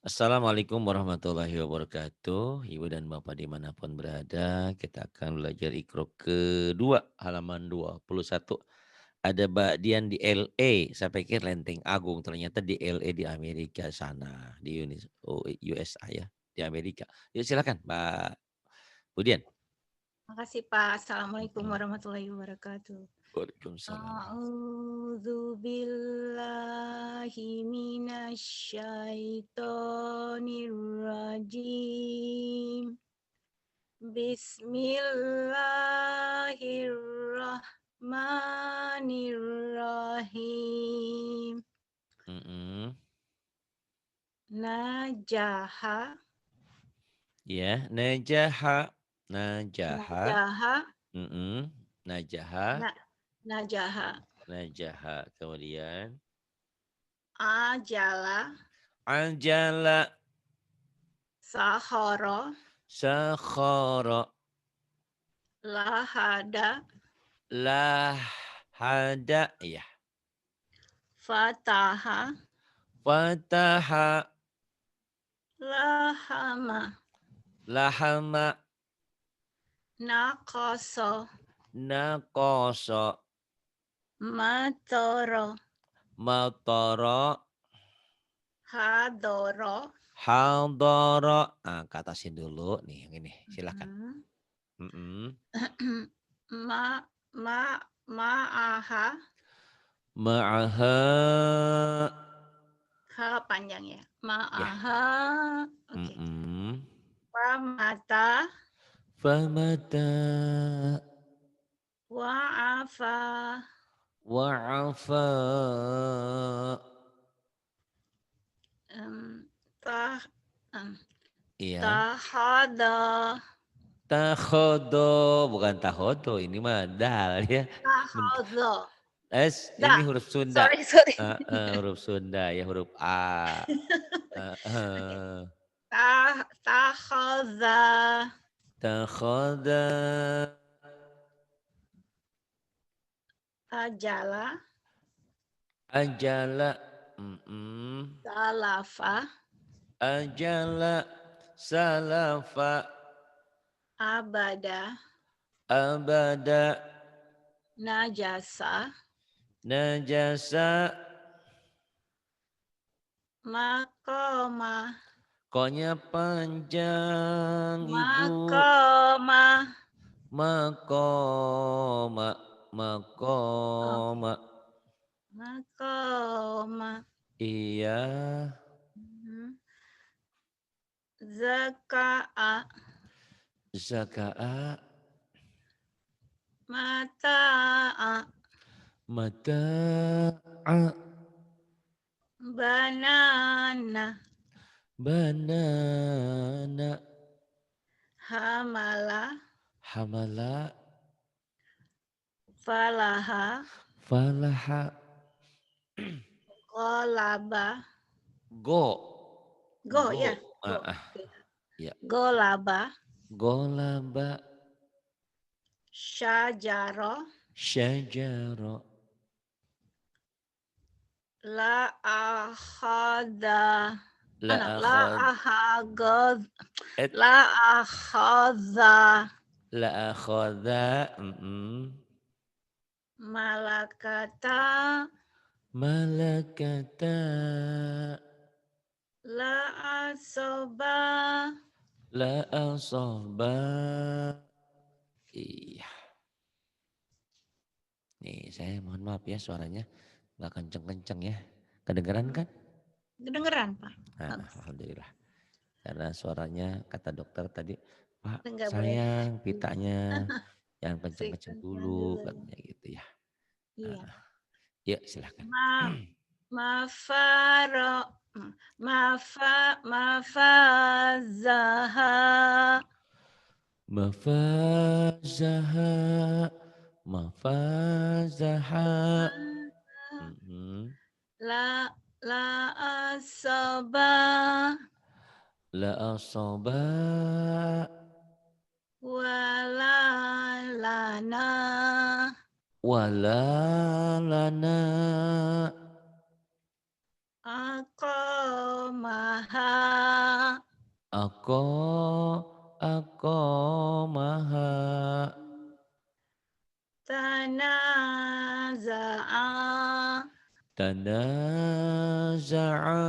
Assalamualaikum warahmatullahi wabarakatuh. Ibu dan Bapak dimanapun berada, kita akan belajar Iqra kedua halaman 21. Ada Mbak Dian di LA, saya pikir Lenteng Agung, ternyata di LA di Amerika sana, di USA ya, di Amerika. Yuk silakan Mbak Budian. Makasih Pak. Assalamualaikum Mm-mm. warahmatullahi wabarakatuh. Waalaikumsalam. A'udzu billahi minasyaitonir rajim. Bismillahirrahmanirrahim. Mm-mm. Najaha, Ya, najaha, najaha, najaha, mm-mm. Najaha, na, najaha. najaha, kemudian Ajala, anjala, sahara, sakhara, lahada, lah, hada, ya, fataha, fataha, lahama, lahama, naqasa, naqasa, matara, matara, hadara, hadara. Nah, ke atasin dulu nih yang ini, silakan. hmm, Mm-mm. ma, ma, ma'aha, Ma'aha, ha panjang ya, ya, ma'aha, oke, mm-mm. mata, Famata, wa'afa, wa'afa, um, tah, um, iya. tahada, Takhodo, bukan tahodo, ini mah dal ya. tahadha, Ini dah, huruf Sunda. sorry, sorry, Huruf Sunda ya, huruf A. Heeh. takhadha, Takhoda, ajala, ajala, mm-mm. salafa, Ajala, salafa, abada, abada, najasa, najasa, makoma, koknya panjang ibu. makoma, Makoma, makoma. makoma, Iya, mhm, zakaa, zakaa, mataa, mataa, banana, banana, hamala, hamala, falaha, falaha, golaba, go, go go, ya, go, ah, oke. ya, Golaba, golaba, syajaro, syajaro, la akhada, la la akhad, ahagod, et, la akhadha, la akhadha, mm-mm. malakata, Malakata, la asoba, la asoba. Iya, nih saya mohon maaf ya suaranya nggak kenceng-kenceng ya. Kedengeran kan? kedengeran Pak, Nah, bagus. alhamdulillah. Karena suaranya kata dokter tadi, Pak Enggak boleh, sayang pitanya yang si kenceng-kenceng kencang dulu dulu ya. katanya gitu ya. Iya. Yuk silahkan. Ma, mafaro, mafazaha, Mafazaha, mafazaha. Mhm. la la asoba, La asoba, wala lana, wala lana, akomaha, aqamaha. Tanaza'a. Tanaza'a.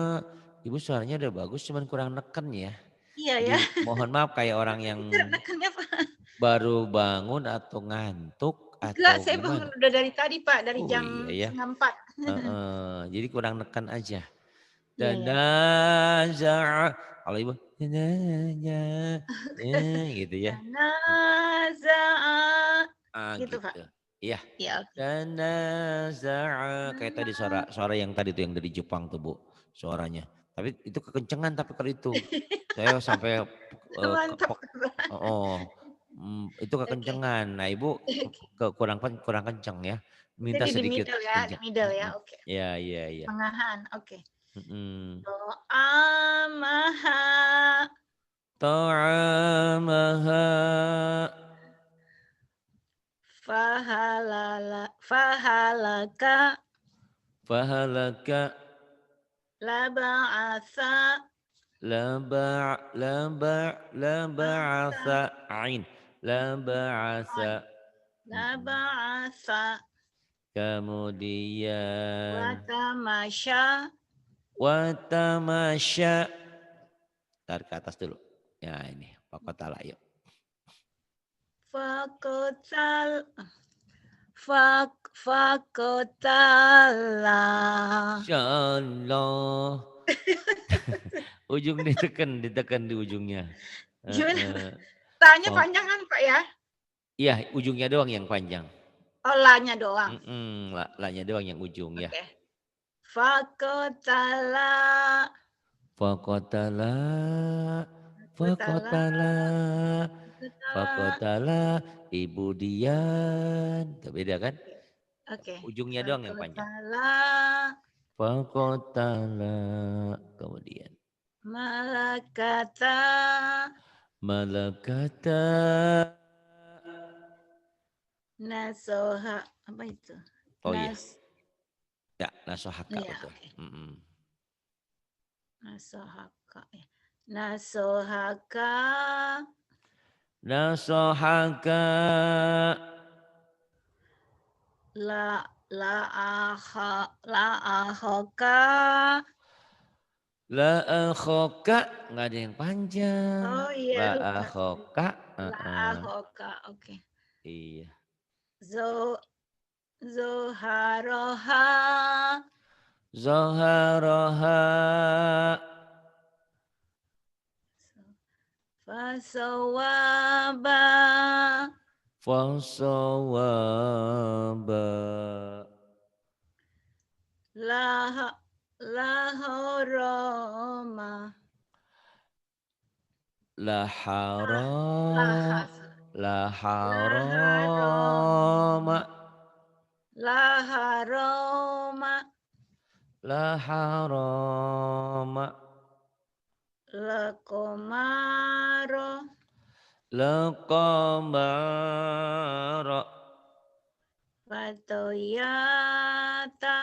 Ibu suaranya udah bagus cuman kurang neken ya. Iya ya. Jadi mohon maaf kayak orang yang Nekannya Pak. baru bangun atau ngantuk Enggak, atau saya bangun gimana? udah dari tadi Pak, dari Oh iya jam ya. 3:30. Heeh, jadi kurang neken aja. Iya ya. Tanaza'a. Kalau ibu gitu ya. Tanaza'a. Ah Gitu Pak. gitu. Iya. Iya, oke. Tanaza'a. Kayak tadi suara yang tadi tuh yang dari Jepang tuh Bu suaranya. Tapi itu kekencengan tapi kalau itu. Saya sampai Mantap kepok. Pak. Oh, itu Oke. kekencengan. Nah Ibu kurang kenceng ya. Minta Jadi di sedikit middle ya, di kenceng. middle ya, oke. Iya iya iya. Pertengahan, oke. Mm-mm. Doa maha Ta'amaha. fahalaka Fahalaka. laba'atha ba'atha Laba'asa. Ain. on Laba'asa. Mm-mm. laba'atha Kemudian watamasya watamasya. Tarik ke atas dulu. Ya ini pakotala yuk. fakotal fakotala. Insyaallah. Ujung ditekan di ujungnya. Gimana Pak? Heeh. Tanya Fak- panjang kan Pak ya? Iya, ujungnya doang yang panjang. Oh, la-nya doang. La-nya doang yang ujung ya. Oke. Fakotala. Fakotala, Fakotala. fakotala, Fakotala. fakotala, Ibu Dian. Tuh beda kan? Oke. Oke. Ujungnya doang yang panjang. Fakotala. Fakotala. Kemudian. Malakata. Malakata. Nasoha. Apa itu? Oh iya. Nas. Ya, nasohaka Iya, betul. oke. Mm-mm. Nasohaka. Nasohaka. Nasohaka. La ahoka. La akhoka. Nggak ada yang panjang. Oh iya, La lupa. akhoka. La ahoka. Oke. Iya. Zo Zoharoha. Zoharoha. Fasawaba. Fasawaba. Lah Lahoroma. Lah Lahara. Lahas. Laharoma. Laharoma. Laharoma. Laharoma. Lekomaro. Leqamara. Fatoyata.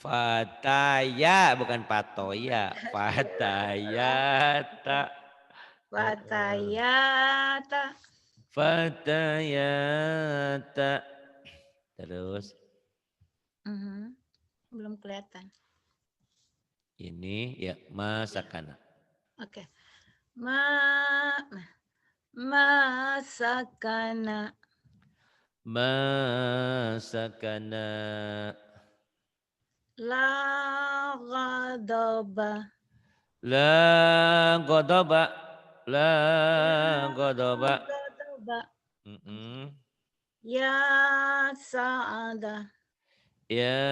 Fataya bukan patoya. Fatayata. Fatayata. Fatayata. Terus Belum kelihatan. ini ya masakana. Oke. Masakana. Masakana. La ghadaba. La godoba. La La godoba. ghadaba. Mm-mm. Ya sa'ada. Ya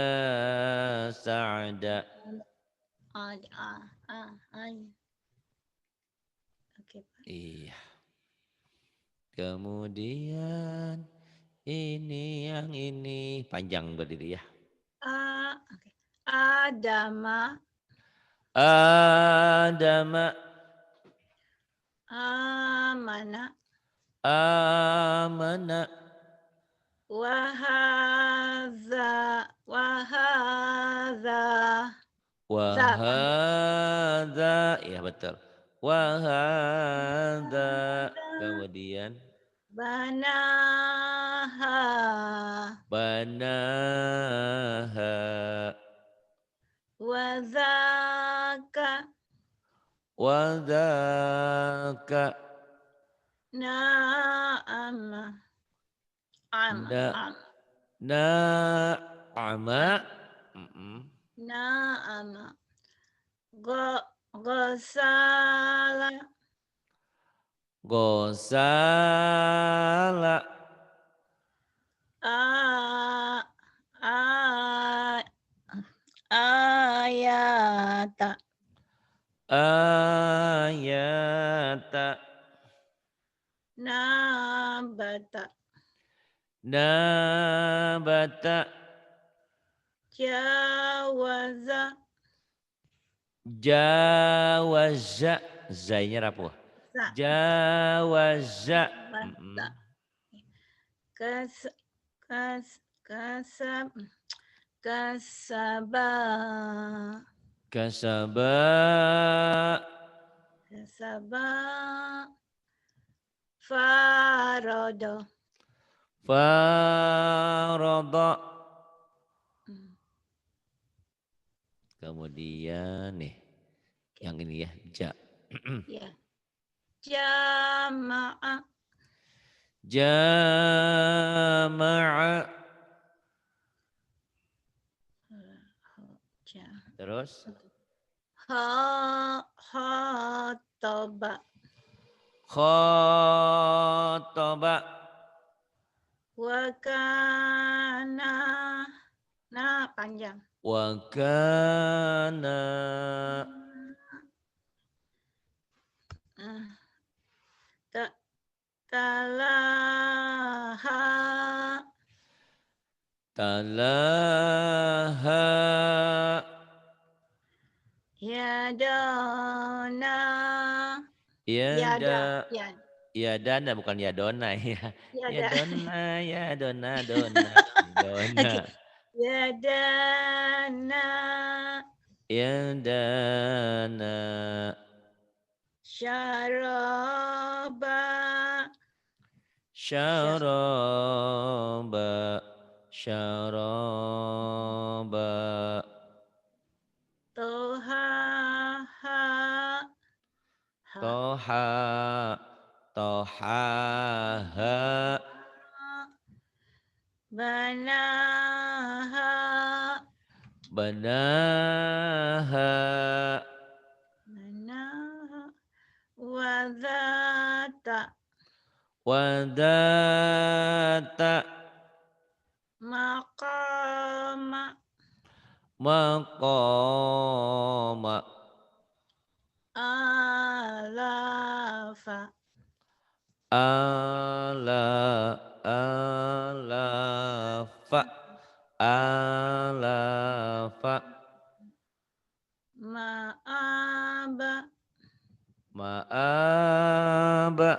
sa'ada. Oke, Pak. Iya. Kemudian ini yang ini panjang berdiri ya. Oke. Adama. Adama. Amana. Amana. Wahadza. Wahadza. Za panjang. Wahada, ya betul. Wahada, Wahada kemudian banaha. banaha, Wazaka wadaka, na'ama. Ama. na, Ama. na'ama, Ama. mm-mm. Na'ama. Gosala. Gosala, A. A. Ayata. ayata, Nabata. nabata, Jawaza. jawaza, zainya rapuh. Za. Jawaza, Bata. mm-mm. Kas. Kas. Kasab. Kasaba. Kasaba, Kasaba. Farodo. farada, Hmm, kemudian nih oke. yang ini ya, ja. Ya. Jama'a. Jama'a, Ja- terus Khotoba. khotoba, Wakana. Nah, panjang. wakana, Ah, ta- Talaha. talaha, Yadona. Yada. yada, Yad. yadana bukan yadona ya. Yada. Yadona, yadona, dona, dona. Oke. Yadana. Yadana, Syaraba. Syar. syaraba, syaraba, Toha. Ha. Ha. toha, tohaha, Banaha. banaha, Banaha. Wadata. wadata, Maqama. maqama, Alafa. ala, alafa, alafa, Ma'aba. ma'aba,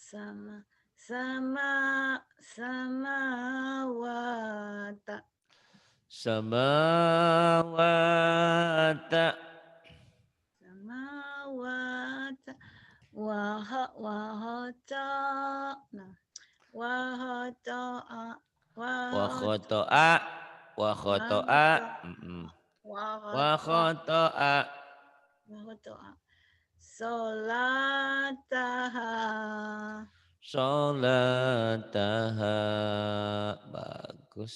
Sama. Sama. Samawata. samawata, Samawata. Wahata. Nah. Wahata. wa Wahata. khoto'a, wa khoto'a, Wahata. mm-mm. wa Wahata. khoto'a, Wahata. Solataha. sholataha, bagus.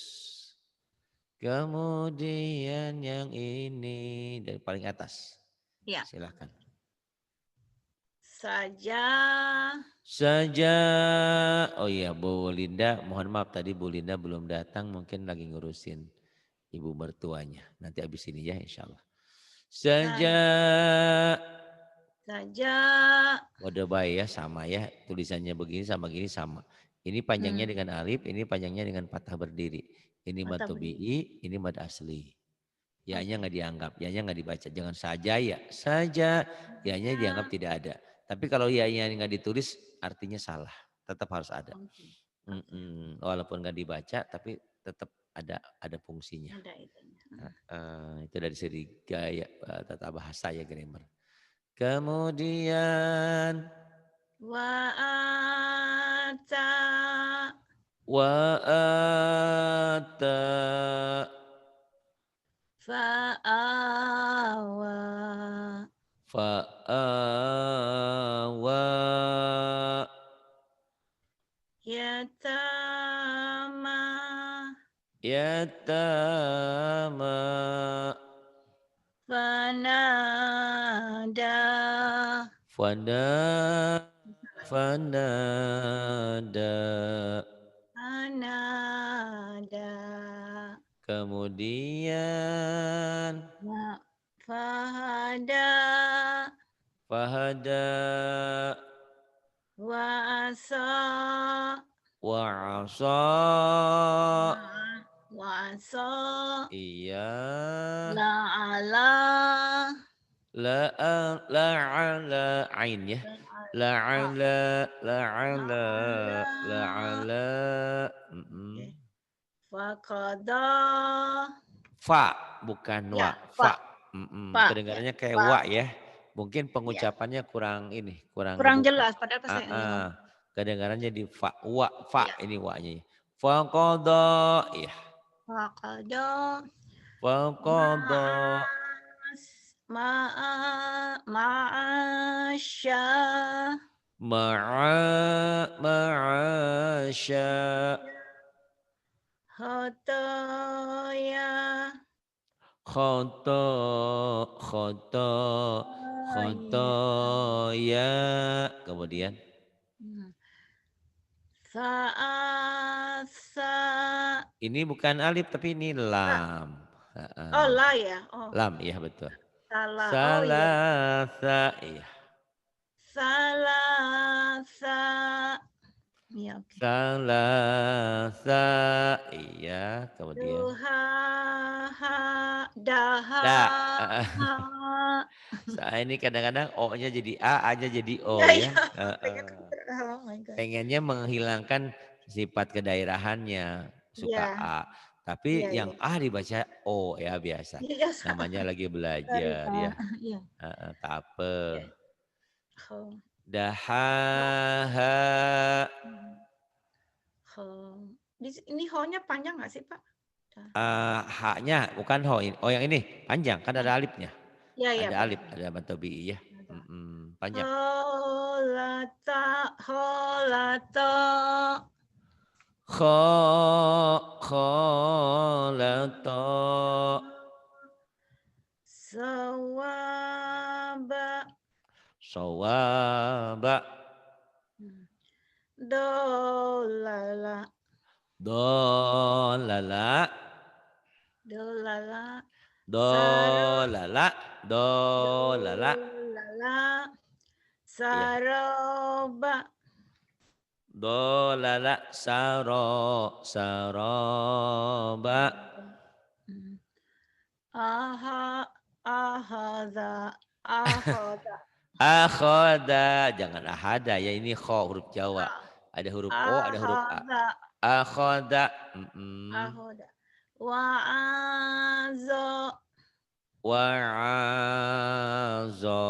Kemudian yang ini dari paling atas, Ya. silakan. Saja. Saja, oh iya Bu Linda, mohon maaf tadi Bu Linda belum datang, mungkin lagi ngurusin ibu mertuanya. Nanti habis ini ya insya Allah. Saja, Saja. waduh baik ya sama ya, tulisannya begini sama gini sama. Ini panjangnya Hmm. dengan alif, ini panjangnya dengan patah berdiri. Ini mad Mata berdiri. tobi'i, ini mad asli. Ya-nya Oke. nggak dianggap, ya-nya nggak dibaca. Jangan saja ya, saja, ya-nya dianggap Ya. tidak ada. Tapi kalau ya-nya nggak ditulis artinya salah, tetap harus ada. Oke. Oke. Walaupun nggak dibaca tapi tetap ada fungsinya. Ada itunya. Itu dari segi gaya tata bahasa ya grammar. Kemudian Wa'ata. wa'ata Fa'awa. fa'awa Yatama. yatama Fanada. fanada Fanada. kemudian Fahada. fahada Wa'asa. wa'asa Wa'asa. iya La'ala. la'ala ain ya la'ala la'ala La'ala. la'ala Okay. Faqada. fa bukan wa Ya, fa Pak. Pak. Ya, kedengarannya kayak Pak. wa ya mungkin Ya. pengucapannya kurang kurang Kurang ngebuka jelas padahal pas saya ah ngomong. kedengarannya di fa wa fa Ya. ini wa-nya faqada iya Faqada. faqada Ma'asya. ma'asya Khotoya. khoto khoto Oh, iya. khotoya kemudian Hmm. Fa'asa. ini bukan alif tapi ini Ah, lam. oh, Heeh. la ya. Oh, Lam iya betul. salah. Oh, iya. Salasa iya. Salasa. Iya, oke. Salasa iya kemudian Duhaha. Daha. da. Saya ini kadang-kadang O-nya jadi A, A-nya jadi Iya, O iya. ya. Pengen oh my God. Pengennya menghilangkan sifat kedaerahannya, suka Iya, A. Tapi iya, yang iya. A dibaca O ya biasa. Iya, Namanya lagi sorry, belajar ya. Pak. Iya. Tak apa. Iya. Oh. Dahaha. Ho. Ini ho-nya panjang nggak sih, Pak? H-nya bukan ho. Oh yang ini panjang kan ada alifnya. Iya, iya, Ada alif, benar. ada matobi ya. Panjang. Holata, holata. Kho, kholata. Sawaba. Sawaba. Dolala. Dolala. Dolala. Saro. Dolala. Dolala. Dolala. Iya. Saroba. Dolala saroba. Aha, ahada, ahoda. Akhoda, jangan ahada ya ini kho huruf Jawa. Ada huruf O, ada huruf A. Ahoda, Akhoda. ahoda. Wa'azo, Wa'azo.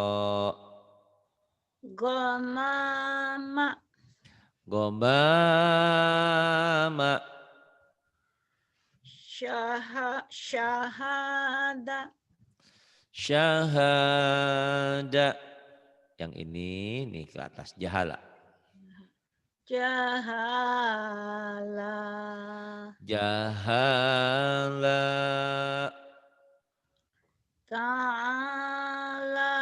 gomama, Gomama. syahada. Syahada. Yang ini nih ke atas jahala. Jahala. Jahala. Ta'ala.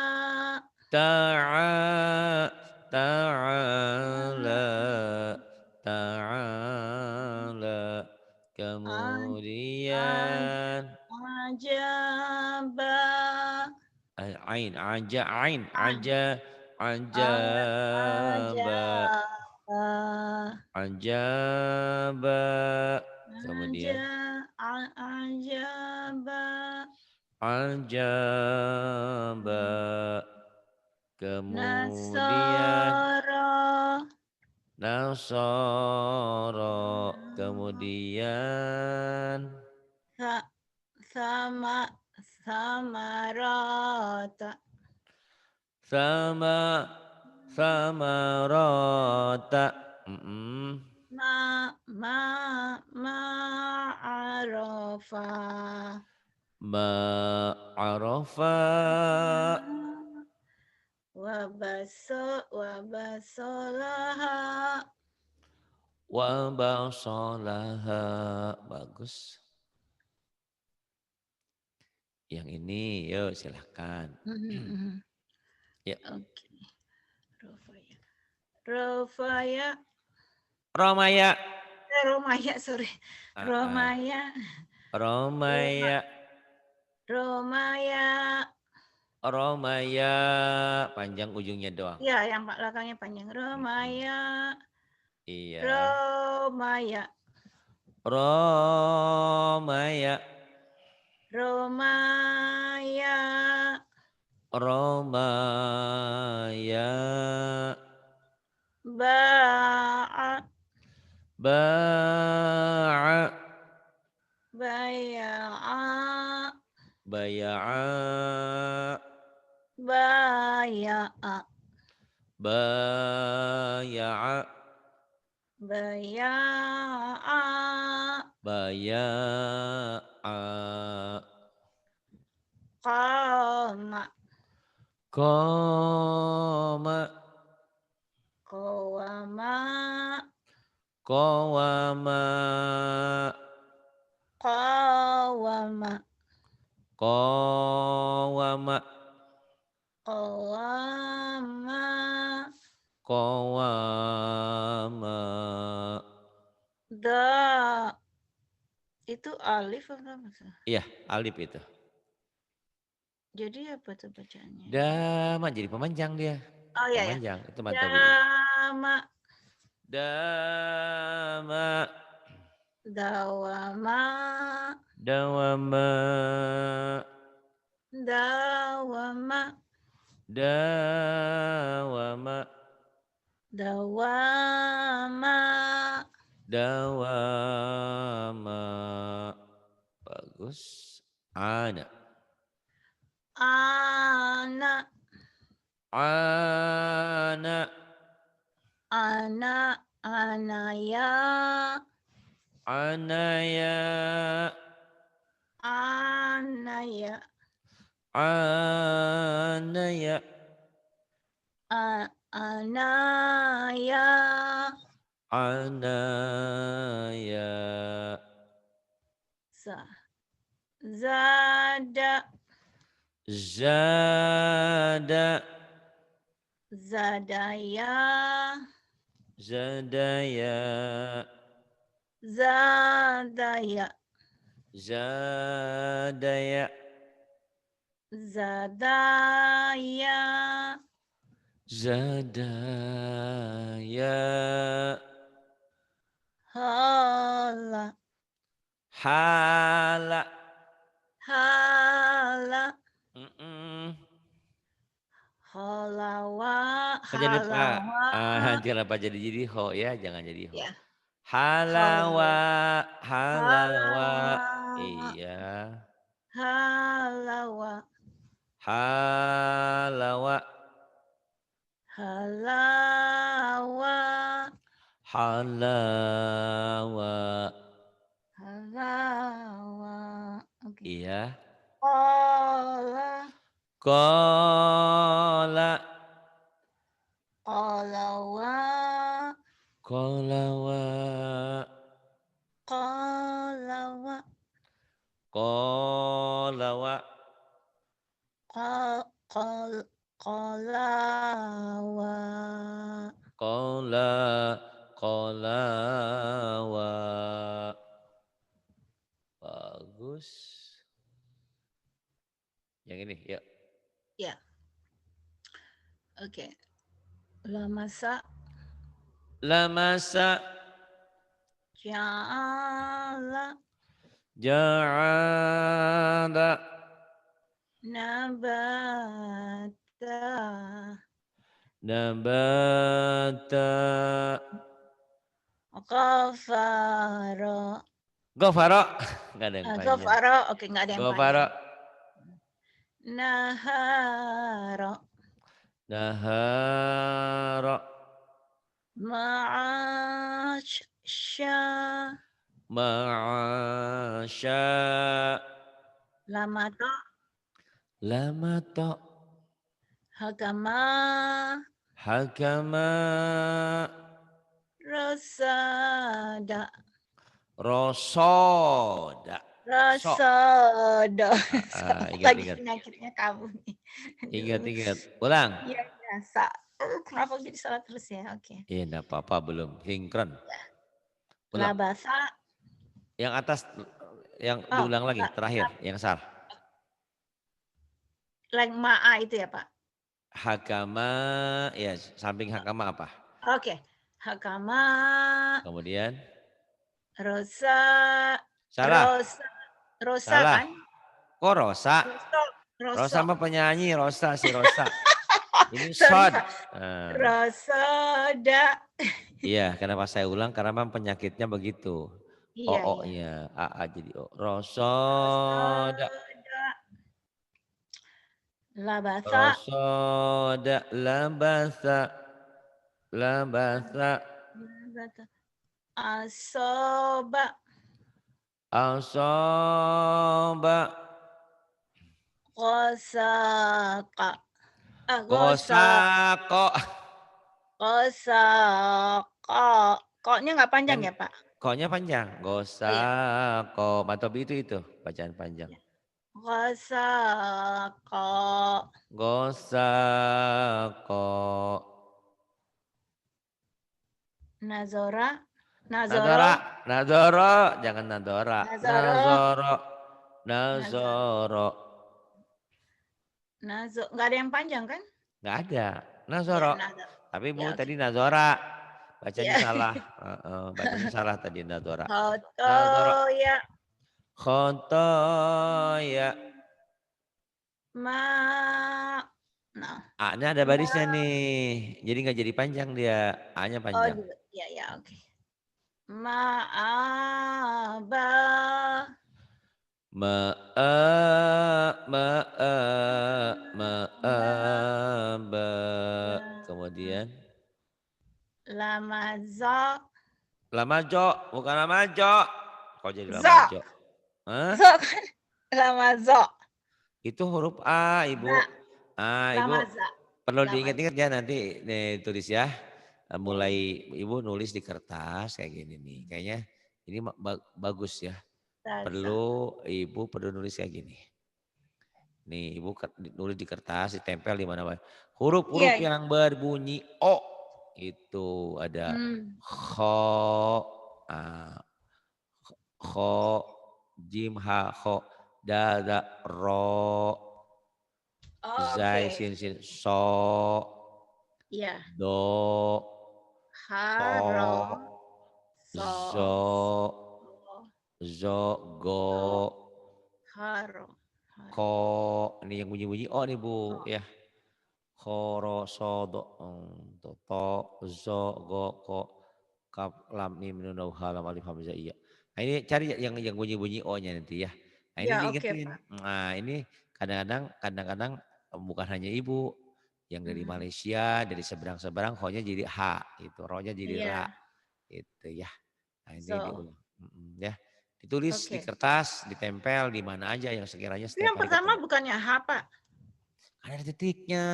Ta'ala. Ta'ala. Kemudian Ajaba. ain aja ajaba Ajaba. ajaba kemudian Ajaba. ajaba kemudian Nasara. nasara kemudian samarata. Samarata. Ma'arofa. Ma'arofa. Wabasolaha. Wabasolaha. Bagus. Yang ini, yuk silahkan. Ya. Oke. Rofaya. Romaya. Romaya, sorry. Romaya. Romaya. Romaya. Romaya. Panjang ujungnya doang. Ya, yang belakangnya panjang. Romaya. Iya. Romaya. Romaya. Romaya. Romaya. Ba'a. Ba'a. Baya'a. Baya'a. Baya'a. Baya'a. Baya'a. Baya'a. Qama. Qama. Qawama. Qawama. Qawama. Qawama. Qawama. Qawama. Itu alif apa maksudnya? Iya, alif itu. Jadi apa tuh bacaannya? Dama jadi pemanjang dia. Oh iya ya. Pemanjang itu matawi. Dama. Dama. Dawama. Dawama. Dawama. Dawama. Dawama. Dawama. Bagus. Ana. Ana. Ana. Ana. Anaya. Anaya. Anaya. Anaya. Anaya. Anaya. Zada. Zada. Zadaya. Zadaya. Zadaya. Zadaya. Zadaya. Zadaya. Hala. Hala. Hala. Halawa. Jadi Pak, Halawa. kenapa jadi ho ya, jangan jadi ho. Ya. Halawa, halawa. Halawa. Iya. Halawa. Halawa. Halawa. Halawa. Halawa. Oke. Iya. Qala. Qala. Qalawa. Qalawa. Qalawa. Qalawa. Qalawa. Qalawa. Bagus. Yang ini, yuk. Ya. Oke. Lamasa. Lamasa. Ja'ala. Ja'ala. Nabata. Nabata. Ghafara. Gofaro. Nggak ada yang panjang. Ghafara, oke nggak ada yang Gofaro. panjang. Nahara, Nahara. ma'asya, Ma'asya. lamata, Lama to. hakama, Hakama. rasada, Rosoda. So. rasada. Lagi Ingat-ingat. penyakitnya kamu nih. Aduh. Ingat-ingat. Ulang. Iya biasa. Kenapa jadi salah terus ya? Oke. Iya, enggak apa-apa belum. Sinkron. Ulang. Labasa. Yang atas, yang Oh, diulang lagi, terakhir, yang salah. ma'a itu ya Pak? Hakama, ya samping hakama apa? Oke. Hakama, Kemudian, rosa, salah, rosa, rosa salah. kan? Kok Rosa? Rosa, Rosa rosa. mah penyanyi, Rosa si Rosa. Ini Sorry Sod. Pak. Rasada. Iya, kenapa saya ulang? Karena memang penyakitnya begitu. Iya, iya. O-nya, A jadi O. Rosoda. Rasada. Labasa. Rosoda labasa. Labasa. Labasa. Asoba. Asoba. Gosaka. Gosako. Gosaka. Koknya nggak panjang Kan ya Pak? koknya panjang. Oh iya. Gosako. Matobi itu bacaan panjang. Iya. Gosaka. Gosako. Nazora. Nazoro. Nadora. Nadoro. Jangan Nadora. Nazoro. Nazoro. Nazoro. Nazoro. Nggak ada yang panjang kan? Nggak ada. Ya, Nazoro. Nazoro. Tapi Bu Ya, oke. tadi Nazora. Bacanya Ya. salah. Bacanya salah tadi Nazora. Nazoro. Hotoya. Khotoya. Ma. Nah. A-nya ada Ma. barisnya nih. Jadi nggak jadi panjang dia. A-nya Oh, panjang. ya, ya, oke. Ma'aba. Ma'aba. Kemudian Lamaza. lamajo, bukan lamajo. Kok jadi Zo. lamajo? Hah? Zo kan? Lamazo. Itu huruf A, Ibu. Za. Ibu Lamaza. perlu Lamaza. diingat-ingat ya nanti nih, tulis ya. Mulai Ya. Ibu nulis di kertas kayak gini nih. Kayaknya ini bagus ya. Zaza. Ibu perlu nulis kayak gini. Nih Ibu nulis di kertas, ditempel di mana-mana. Huruf-huruf Iya. yang berbunyi O. Itu ada kho, kho, jim, ha, kho, dada, ro, zai, sin, so, Iya. do, Haro. to, zo, go, Haro. ko. Ini yang bunyi-bunyi O nih Bu ya. Koro, so, do, to, zo, go, ko, kaf, lam, mim, nun, waw, ha, lam, alif, hamzah, iya. Nah ini cari yang bunyi-bunyi O-nya nanti ya. Nah ini Ya, oke diingetin. Pak. Nah ini kadang-kadang bukan hanya Ibu. Yang dari Malaysia, dari seberang-seberang, ho-nya jadi H gitu. Ro-nya jadi Ra. Iya. Gitu ya. Nah ini So. diulang. Ya. Ditulis di kertas, ditempel di mana aja yang sekiranya Itu setiap yang hari pertama ketemu. bukannya H Pak? Ada titiknya.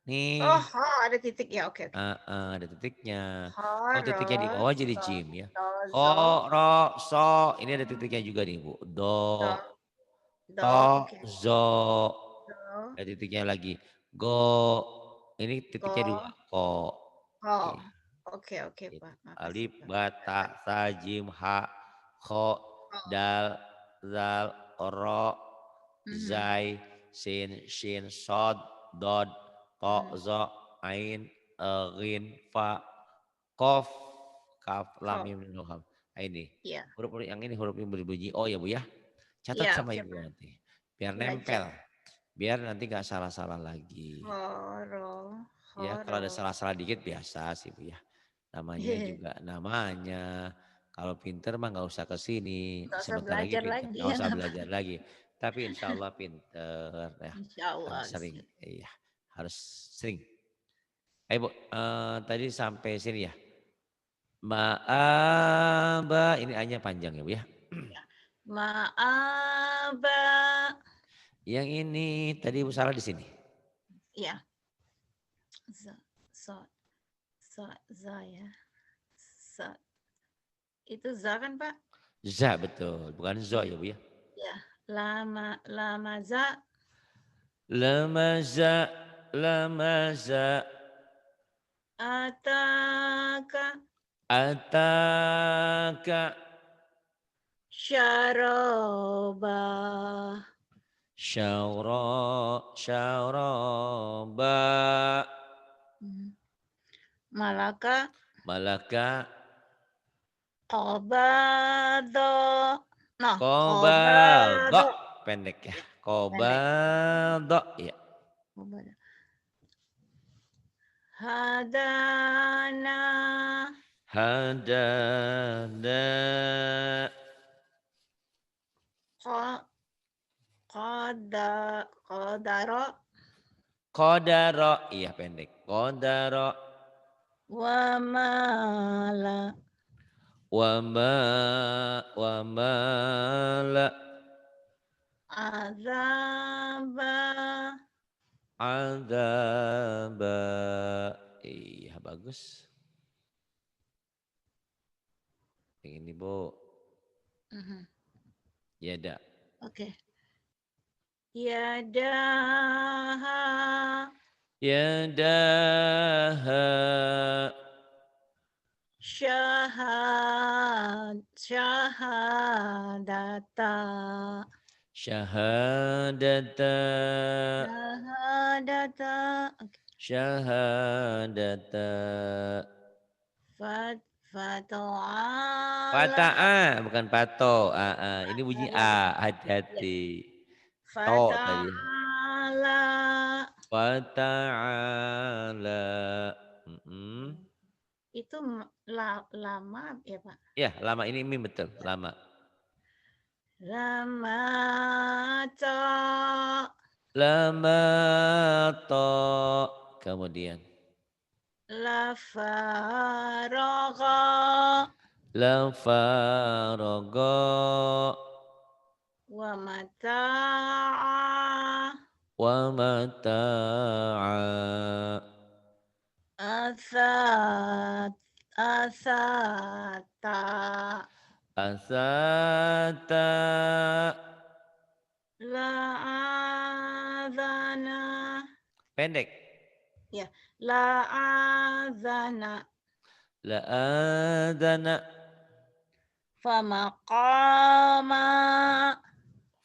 Nih. Oh, ada titik ya, oke. Ada titiknya. Kalau Haro. titiknya di bawah jadi jim ya. Ho, Zo. ro, so. Ini ada titiknya juga nih Bu. Do, to, zo. Ada titiknya lagi. Go. Ini titiknya 2. Ko. Oh, oke Pak. Alif, Makasih Pak. ba, ta, sa, jim, ha, kho, dal, zal, ro, zai, sin, shin, sod, dod, to, zo, ain, ghin, fa, kof, kaf, lam, mim, nun, waw. Nah ini. Iya. Huruf yang ini huruf yang berbunyi O ya Bu ya. Catat Iya, sama oke Ibu Pak. nanti. Biar Belajar. nempel. Biar nanti gak salah-salah lagi. Horo. Ya kalau ada salah-salah dikit biasa sih Bu ya. Namanya juga namanya. Kalau pinter mah nggak usah ke sini, Nggak usah sebentar lagi belajar pinter, lagi nggak ya usah Pak? belajar lagi. Tapi insya Allah pinter ya, harus Insyaallah, sering, bismillah. iya harus sering. Ayo Bu, tadi sampai sini ya. Ma'aba, ini A-nya panjang ya Bu ya. Ya. Ma'aba. Yang ini tadi Bu salah di sini. Ya. Za, so, za ya. Sa. Itu za kan Pak? Za betul, bukan zo Iya. ya Bu ya. Ya. Lama za. Lamaza, lamaza, Ataka. ataka, Syaroba. syaraba, Malaka. malaka, Qobado. Nah, qobado, qobado. pendek ya. Ya, pendek. Qobado, ya. Qobado. Hadana. Hadana, Qadaro. qadara, iya pendek. Qadara, Wamala. wama, wamala, Azaba. azaba. Iya bagus. Yang ini Bu. Ya dak. Oke. Yadaha. Yadaha, Syahadata. syahadata, Syahadata. Oke. syahadata. Fato'ala. Fata'a bukan pato. Ini bunyi Ya. A, hati-hati. To tadi. Fata'ala. Fata'ala. Itu lama ya Pak? Ya, lama ini mim betul, lama. Lama to. Lama to. Kemudian. Lafaragha. La faraga. Wa mata'a. Wa mata'a. Asata. Asata. La'adhana. Pendek. Ya, la'adhana. La adana. Famaqama.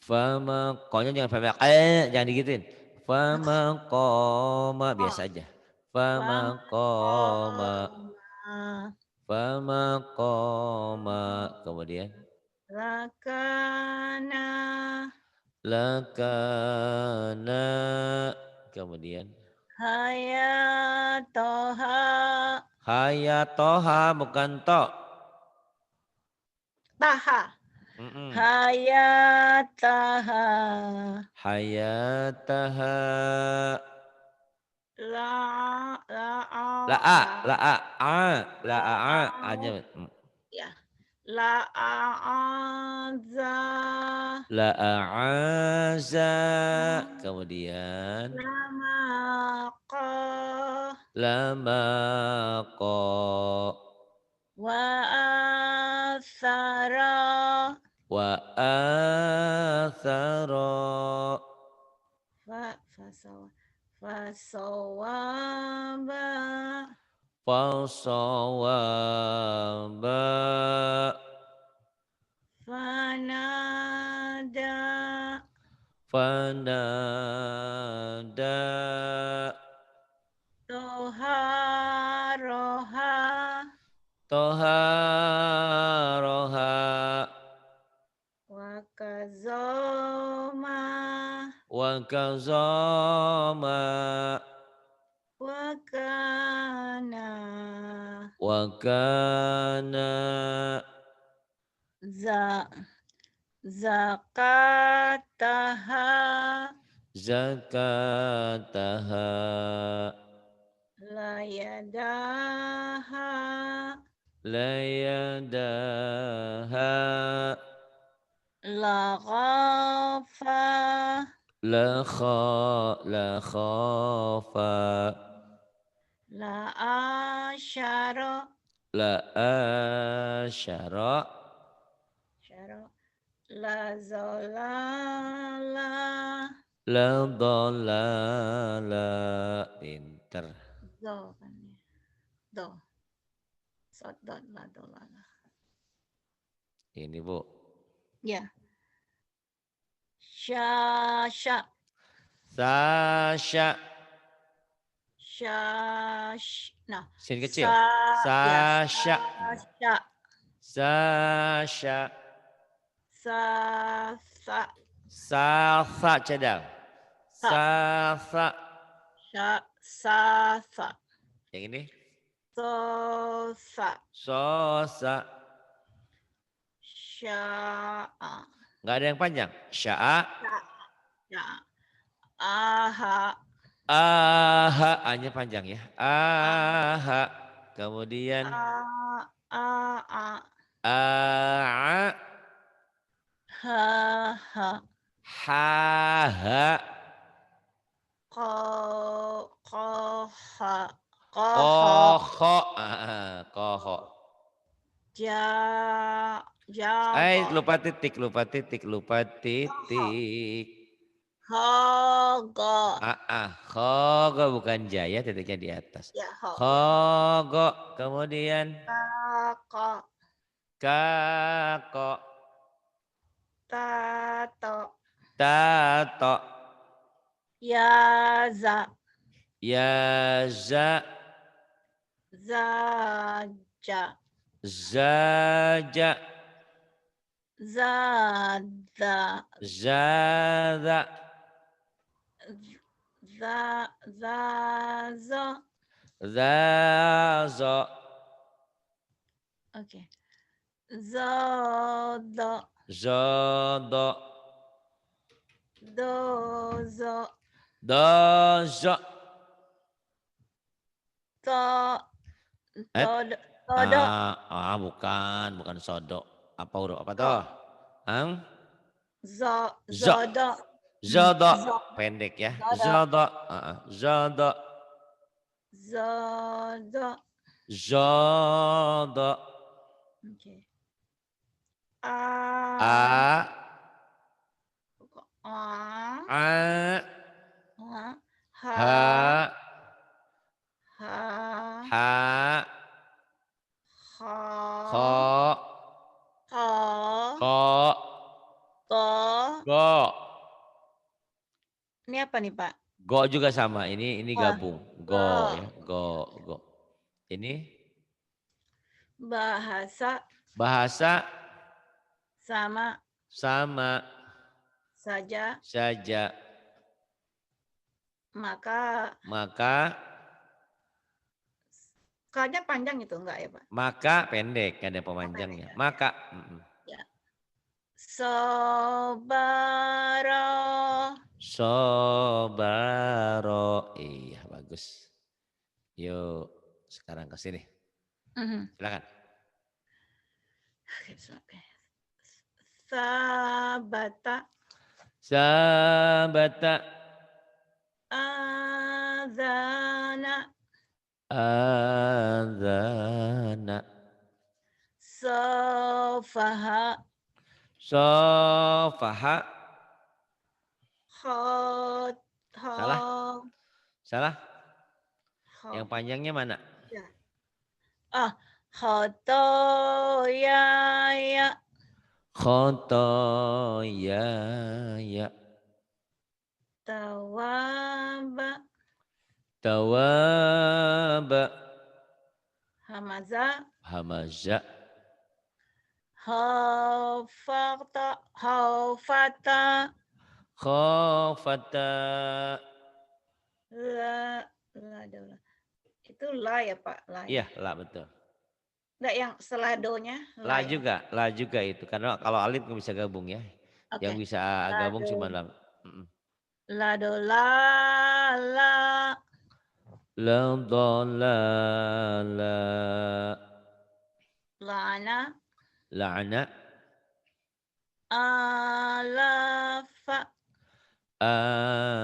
Fama. Konya jangan fama. Jangan digituin. Fama koma. Oh, Biasa aja. Fama koma. famaqama. Fama koma. Kemudian. Lakana. Lakana. Kemudian. Hayatoha. Hayatoha bukan to. Taha. Mm-mm. Hayataha. Hayataha. La'a. A-nya. Ya. La'aza. La'aza. Kemudian. Lamaqa. Lamaqa. Wa'athara. Wa athara. Fasawaba. Fasawaba. Fanada. Fanada. Toharoha. Toharoha. Wakazoma. Wakazama. Wakana. Wakana. zakataha zakataha la yadaha la yadaha la ghafa la khafa la asyara la asyara la zalala la dhalala. Pinter. do kan ya. Do. Sodot la dolala. Ini Bu. Ya. Syasya. Sasya. Nah. Sin kecil. Sasya. Sasya. Sasa. Sasa cadang. Sasa. Sasa. Yang ini. Sosa. Sosa. Sya'a. Nggak ada yang panjang. Sya'a. Aha. Aha. A-nya panjang ya. Aha. Kemudian. A. A. Ha. Ha. Koha. Koho. Koho. Lupa titik. Hogo. Khogo bukan jaya, titiknya di atas. Ya, Khogo. Kemudian. Kako. Tato. Yaza. Yaza. Zaja. Zaja. Zada. Zada. Zazo. Zazo. Oke. Zodo. Zodo. Dozo. Dozo. Todo. Bukan sodo. Apa huruf apa toh? Zodo. Zodo. Pendek ya. Zodo. Zodo. Zodo. Zodo. Oke. Go. Ini apa nih Pak? Go juga sama. Ini gabung. Go ya. Go. Ini bahasa sama saja. Maka K-nya panjang itu enggak ya Pak? Maka pendek, ada pemanjangnya. Maka. Ya. Sobaro. Iya bagus. Yuk sekarang ke sini. Silakan. Sabata. Azana. Sofaha. Salah. Yang panjangnya mana? Ya. Khotoyaya. Tawaba. Hamaza. Khofata. La. Itu la ya Pak? La, iya, la betul. Enggak yang setelah do-nya la ya? La juga itu. Karena kalau alif nggak bisa gabung ya. Yang Oke. bisa La gabung do cuma lam. Mm-mm. la do la la La do la la lana la'na alafa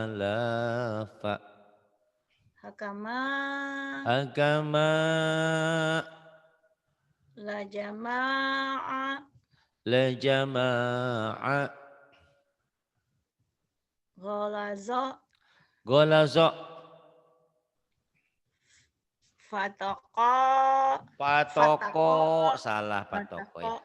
alafa hakama agama la jama'a la jama'a ghalaza golazo fataqa patoko fataqa salah patoko fataqa ya.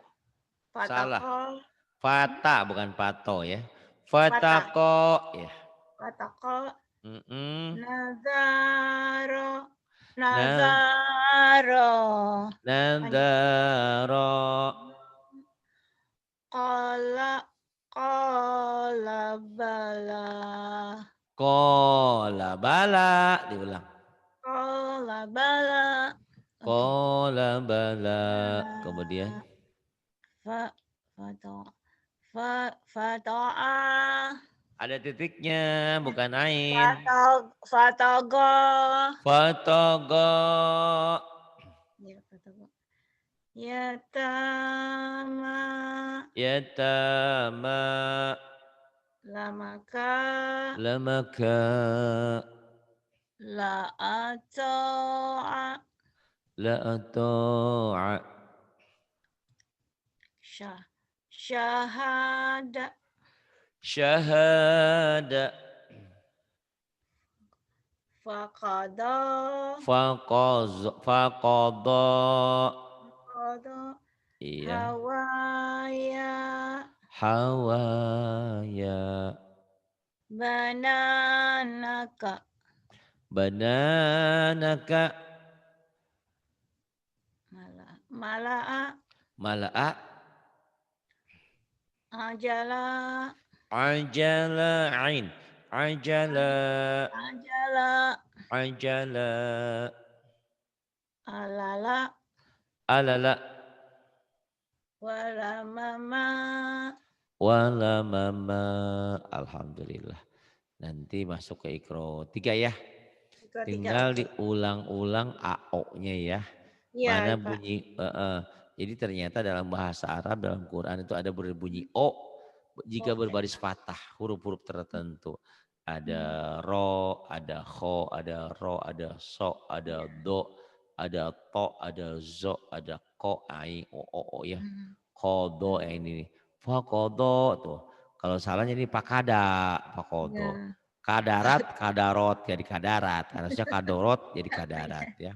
Salah. fataqa Fata bukan pato ya. fatah Fatako ya. fataqa Mm-mm. nazaro Nah, nazaro panjang nadaro qala qala bala kola bala diulang. qala bala oke Kola bala kemudian Bala. fa fata fa fata'a ada titiknya bukan ain. fata fataga Fatogo ya fataga yatama yatama lamaka lamaka la ata'a la ato'a syah syahada syahada faqada faqada faqada iya hawaya hawaya bananaka bananaka mala'a mala'a ajala ajala ain ajala ajala ajala alala alala walamama wala mama alhamdulillah. Nanti masuk ke ikro 3 ya. tiga Tinggal oke diulang-ulang AO-nya ya. iya Mana Pak bunyi jadi ternyata dalam bahasa Arab dalam Quran itu ada berbunyi O jika oke berbaris fathah huruf-huruf tertentu. hmm, Ada ro, ada kho, ada ro, ada so, ada iya do, ada to, ada zo, ada ko, ai, o ya. hmm, Kodo hmm, ini. Fakodo tuh. Kalau salahnya ini pakada, pakodo. iya Kadarat, kadarot jadi kadarat. Harusnya kadorot jadi kadarat ya.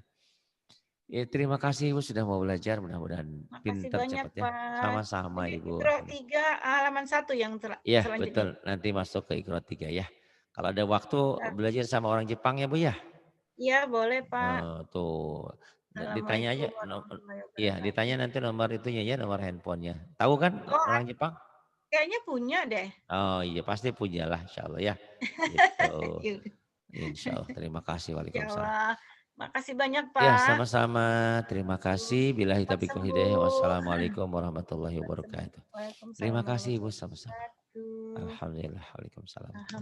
Ya, terima kasih Ibu sudah mau belajar. Mudah-mudahan makasih pinter banyak cepat ya. Pak Sama-sama ini Ibu. Iqra 3 halaman 1 yang Iya selanjutnya betul. Nanti masuk ke Iqra 3 ya. Kalau ada waktu ya, belajar sama orang Jepang ya Bu ya. iya boleh Pak Tuh. Ditanya aja. Assalamualaikum warahmatullahi Iya wabarakatuh ditanya nanti nomor itunya ya. Nomor handphonenya. Tahu kan oh orang Jepang? kayaknya punya deh Oh iya pasti punya lah insya Allah ya. Gitu. Yuk. Insya Allah. Terima kasih. Ya Waalaikumsalam. Allah. Makasih banyak, Ya, Pak. sama-sama. Terima kasih. Billahi Cepat taufiq wal hidayah. sembuh. Wassalamualaikum warahmatullahi Cepat sembuh. wabarakatuh. Waalaikumsalam Terima kasih Ibu warahmatullahi sama-sama. wabarakatuh. Alhamdulillah. Waalaikumsalam. Alhamdulillah.